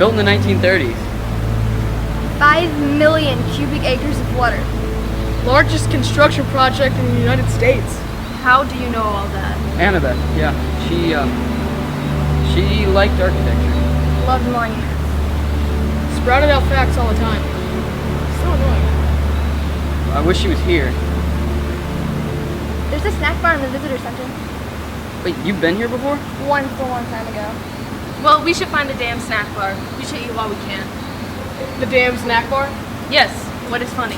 built in the 1930s. 5 million cubic acres of water. Largest construction project in the United States. How do you know all that? Annabeth, yeah. She liked architecture. Loved monuments. Sprouted out facts all the time. So annoying. I wish she was here. There's a snack bar in the visitor center. Wait, you've been here before? Once a long time ago. Well, we should find the damn snack bar. We should eat while we can. The damn snack bar? Yes, what is funny?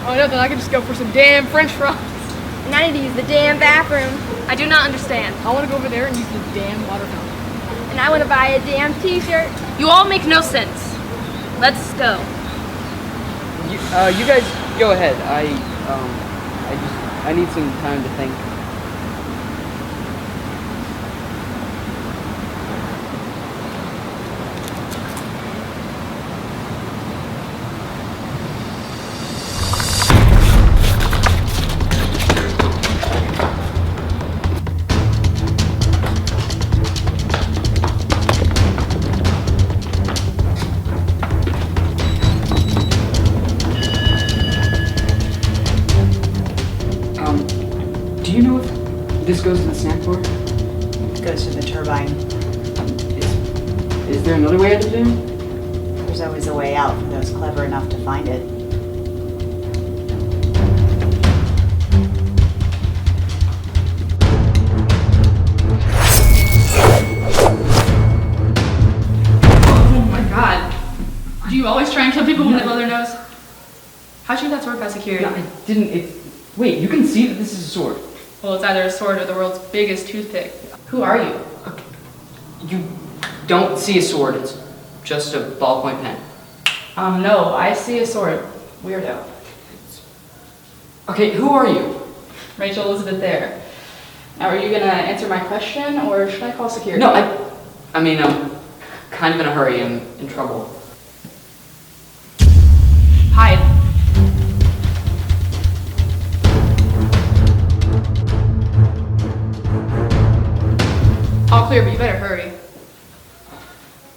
Oh no, then I could just go for some damn french fries. And I need to use the damn bathroom. I do not understand. I want to go over there and use the damn water fountain. And I want to buy a damn t-shirt. You all make no sense. Let's go. You guys go ahead. I need some time to think. Do you know if this goes to the snack bar? It goes to the turbine. Is there another way out of there? There's always a way out for those clever enough to find it. Oh my god. Do you always try and kill people when they blow their nose? How'd you get that sword past security? No, I didn't. Wait, you can see that this is a sword. Well, it's either a sword or the world's biggest toothpick. Who are you? You don't see a sword. It's just a ballpoint pen. No, I see a sword. Weirdo. Okay, who are you? Rachel Elizabeth there. Now, are you gonna answer my question, or should I call security? No, I mean, I'm kind of in a hurry. I'm in trouble. Hide. All clear, but you better hurry.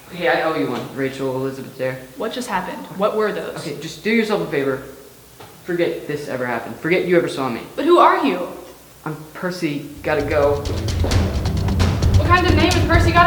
Okay, I owe you one. Rachel Elizabeth there. What just happened? What were those? Okay, just do yourself a favor. Forget this ever happened. Forget you ever saw me. But who are you? I'm Percy. Gotta go. What kind of name is Percy got